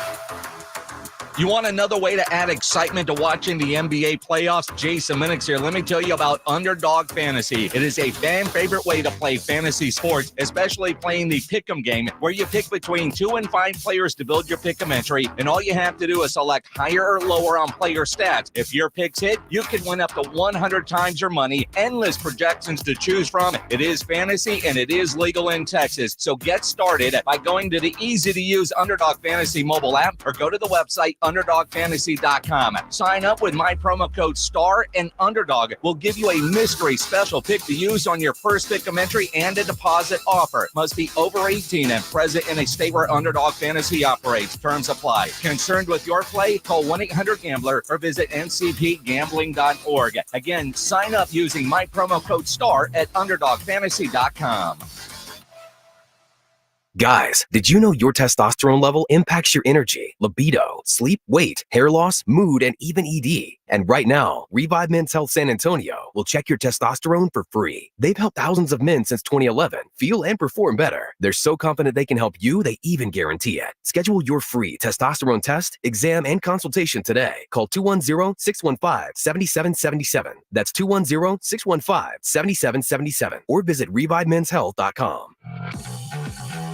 You want another way to add excitement to watching the NBA playoffs? Jason Minix here. Let me tell you about Underdog Fantasy. It is a fan favorite way to play fantasy sports, especially playing the Pick'em game, where you pick between 2 and 5 players to build your Pick'em entry, and all you have to do is select higher or lower on player stats. If your picks hit, you can win up to 100 times your money. Endless projections to choose from. It is fantasy and it is legal in Texas. So get started by going to the easy-to-use Underdog Fantasy mobile app or go to the website UnderdogFantasy.com. Sign up with my promo code STAR and Underdog will give you a mystery special pick to use on your first Pick'em entry and a deposit offer. Must be over 18 and present in a state where Underdog Fantasy operates. Terms apply. Concerned with your play? Call 1-800-GAMBLER or visit ncpgambling.org. Again, sign up using my promo code STAR at UnderdogFantasy.com. Guys, did you know your testosterone level impacts your energy, libido, sleep, weight, hair loss, mood, and even ED? And right now, Revive Men's Health San Antonio will check your testosterone for free. They've helped thousands of men since 2011 feel and perform better. They're so confident they can help you, they even guarantee it. Schedule your free testosterone test, exam, and consultation today. Call 210-615-7777. That's 210-615-7777. Or visit ReviveMen'sHealth.com.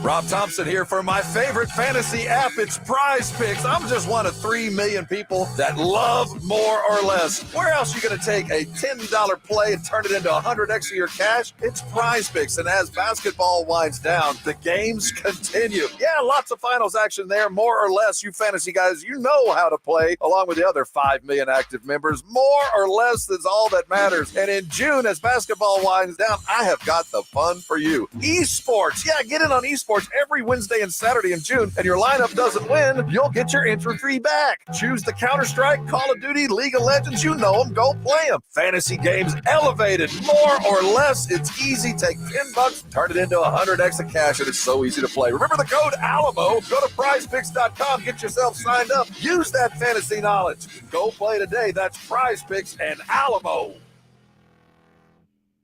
Rob Thompson here for my favorite fantasy app. It's Prize Picks. I'm just one of 3 million people that love more or less. Where else are you going to take a $10 play and turn it into 100x of your cash? It's Prize Picks. And as basketball winds down, the games continue. Yeah, lots of finals action there. More or less, you fantasy guys, you know how to play along with the other 5 million active members. More or less is all that matters. And in June, as basketball winds down, I have got the fun for you. Esports. Yeah, get in on esports every Wednesday and Saturday in June, and your lineup doesn't win, you'll get your entry fee back. Choose the Counter-Strike, Call of Duty, League of Legends, you know them, go play them. Fantasy games elevated, more or less, it's easy. Take $10, turn it into 100x of cash, and it's so easy to play. Remember the code ALAMO, go to prizepicks.com, get yourself signed up, use that fantasy knowledge. Go play today, that's Prize Picks and Alamo.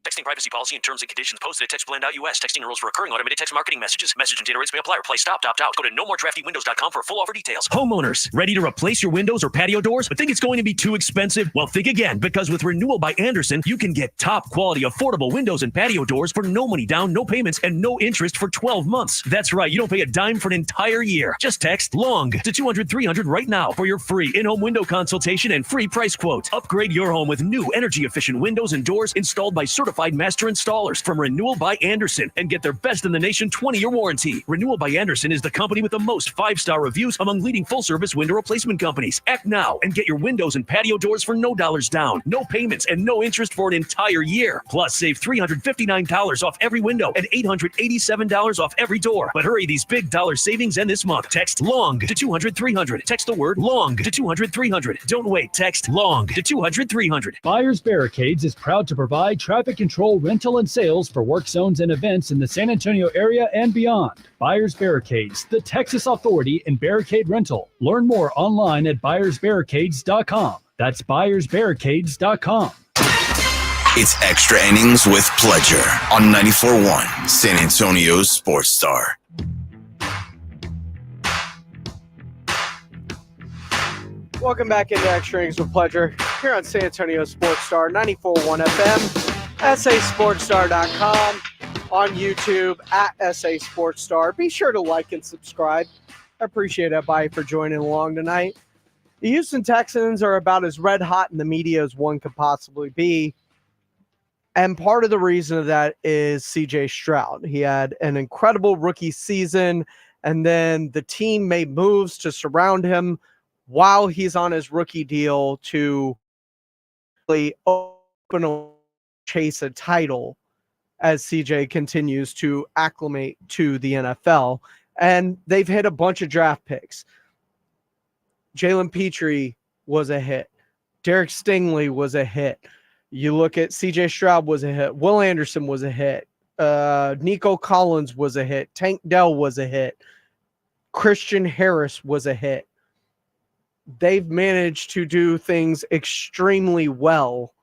Texting privacy policy and terms and conditions posted at textblend.us. Texting enrolls for recurring automated text marketing messages. Message and data rates may apply or play stopped, opt out. Go to nomoredraftywindows.com for full offer details. Homeowners, ready to replace your windows or patio doors, but think it's going to be too expensive? Well, think again, because with Renewal by Anderson, you can get top quality, affordable windows and patio doors for no money down, no payments, and no interest for 12 months. That's right. You don't pay a dime for an entire year. Just text LONG to 200-300 right now for your free in-home window consultation and free price quote. Upgrade your home with new energy-efficient windows and doors installed by certified master installers from Renewal by Anderson and get their best in the nation 20-year warranty. Renewal by Anderson is the company with the most 5-star reviews among leading full-service window replacement companies. Act now and get your windows and patio doors for no dollars down, no payments, and no interest for an entire year. Plus, save $359 off every window and $887 off every door. But hurry, these big dollar savings end this month. Text LONG to 200-300. Text the word LONG to 200-300. Don't wait. Text LONG to 200-300. Buyers Barricades is proud to provide traffic control, rental, and sales for work zones and events in the San Antonio area and beyond. Buyers Barricades, the Texas authority in barricade rental. Learn more online at buyersbarricades.com. That's buyersbarricades.com. It's Extra Innings with Pledger on 94.1 San Antonio's Sports Star. Welcome back into Extra Innings with Pledger here on San Antonio Sports Star 94.1 FM. SASportsStar.com, on YouTube at SA Sports Star. Be sure to like and subscribe. I appreciate everybody for joining along tonight. The Houston Texans are about as red hot in the media as one could possibly be. And part of the reason of that is CJ Stroud. He had an incredible rookie season, and then the team made moves to surround him while he's on his rookie deal to really open a chase a title as CJ continues to acclimate to the NFL. And they've hit a bunch of draft picks. Jalen Petrie was a hit. Derek Stingley was a hit. You look at CJ Stroud was a hit. Will Anderson was a hit. Nico Collins was a hit. Tank Dell was a hit. Christian Harris was a hit. They've managed to do things extremely well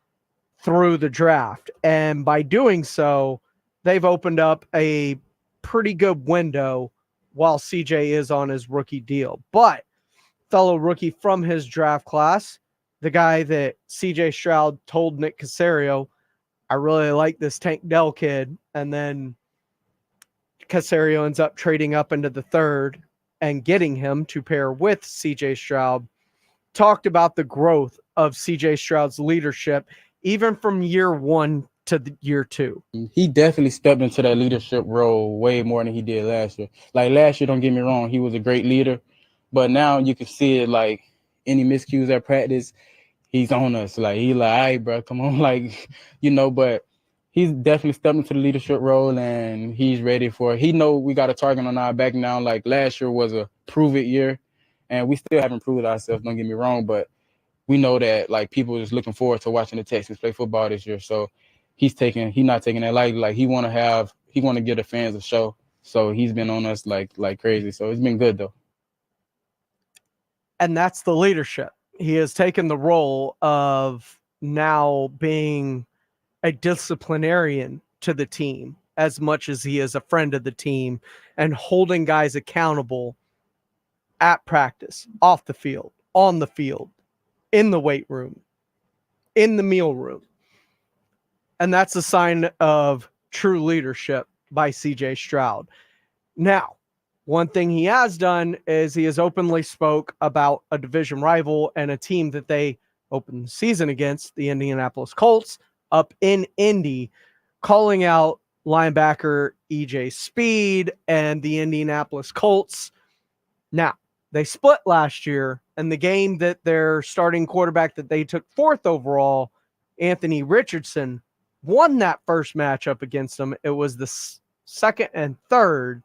through the draft. And by doing so, they've opened up a pretty good window while CJ is on his rookie deal. But fellow rookie from his draft class, the guy that CJ Stroud told Nick Caserio, I really like this Tank Dell kid. And then Caserio ends up trading up into the third and getting him to pair with CJ Stroud. Talked about the growth of CJ Stroud's leadership, even from year one to year two. He definitely stepped into that leadership role way more than he did last year. Like last year, don't get me wrong, he was a great leader, but now you can see it, like any miscues at practice, he's on us. Like he like, all right, bro, come on, like, you know, but he's definitely stepped into the leadership role and he's ready for it. He know we got a target on our back now. Like last year was a prove it year and we still haven't proved ourselves, don't get me wrong, but we know that like people is looking forward to watching the Texans play football this year. So he's not taking that lightly. Like he want to give the fans a show. So he's been on us like crazy. So it's been good though. And that's the leadership. He has taken the role of now being a disciplinarian to the team as much as he is a friend of the team and holding guys accountable at practice, off the field, on the field, in the weight room, in the meal room. And that's a sign of true leadership by CJ Stroud. Now, one thing he has done is he has openly spoke about a division rival and a team that they opened the season against, the Indianapolis Colts, up in Indy, calling out linebacker EJ Speed and the Indianapolis Colts. Now, they split last year, and the game that their starting quarterback that they took 4th overall, Anthony Richardson, won that first matchup against them. It was the second and third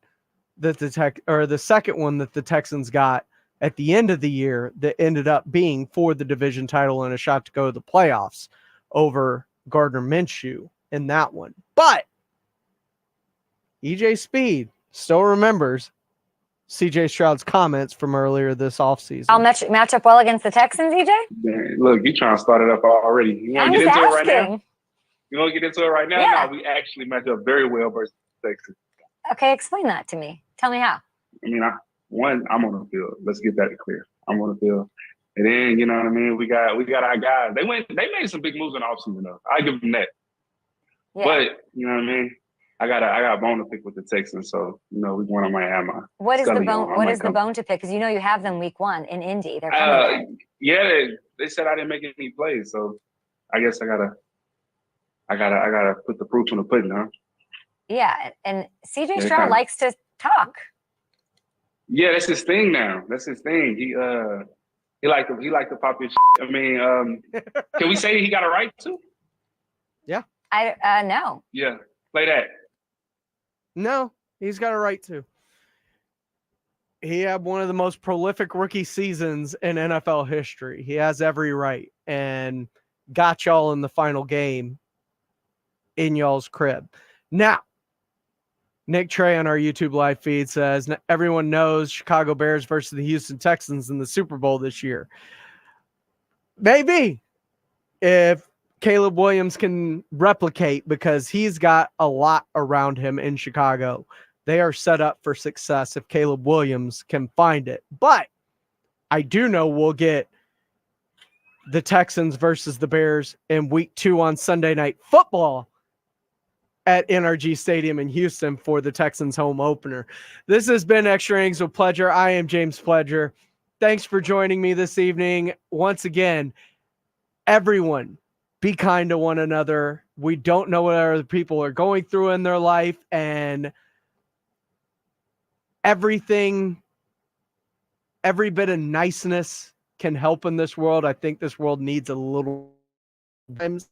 that the second one that the Texans got at the end of the year that ended up being for the division title and a shot to go to the playoffs over Gardner Minshew in that one. But EJ Speed still remembers CJ Stroud's comments from earlier this offseason. I'll match up well against the Texans, EJ? Man, look, you trying to start it up already. You want to get into it right now? You want to get into it right now? Yeah. No, we actually match up very well versus Texas. Okay, explain that to me. Tell me how. I mean, I'm on the field. Let's get that clear. I'm on the field. And then, you know what I mean? We got our guys. They made some big moves in the offseason, though. I give them that. Yeah. But, you know what I mean? I got a bone to pick with the Texans, so you know week 1 I might have my. What is the bone? What is the bone to pick? Because you know you have them week 1 in Indy. They're coming back. Yeah, they said I didn't make any plays, so I guess I gotta put the proof in the pudding, huh? Yeah, and CJ Stroud likes to talk. Yeah, that's his thing now. That's his thing. He like to pop his shit. I mean, can we say he got a right to? Yeah. No. Yeah, play that. No, he's got a right to. He had one of the most prolific rookie seasons in NFL history. He has every right and got y'all in the final game in y'all's crib. Now, Nick Trey on our YouTube live feed says, everyone knows Chicago Bears versus the Houston Texans in the Super Bowl this year. Maybe if Caleb Williams can replicate, because he's got a lot around him in Chicago. They are set up for success if Caleb Williams can find it. But I do know we'll get the Texans versus the Bears in week 2 on Sunday Night Football at NRG Stadium in Houston for the Texans home opener. This has been Extra Innings with Pledger. I am James Pledger. Thanks for joining me this evening. Once again, everyone, be kind to one another. We don't know what other people are going through in their life, and every bit of niceness can help in this world. I think this world needs a little times.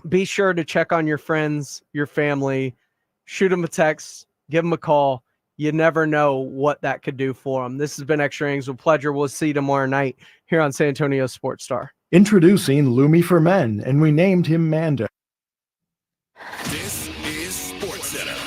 Be sure to check on your friends, your family, shoot them a text, give them a call. You never know what that could do for them. This has been Extra Innings with Pledger. We'll see you tomorrow night here on San Antonio Sports Star. Introducing Lumi for Men, and we named him Mando. This is SportsCenter.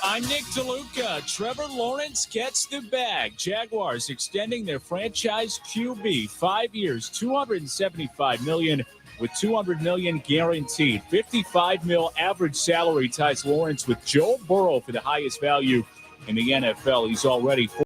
I'm Nick DeLuca. Trevor Lawrence gets the bag. Jaguars extending their franchise QB 5 years, $275 million with $200 million guaranteed. $55 million average salary ties Lawrence with Joe Burrow for the highest value in the NFL. He's already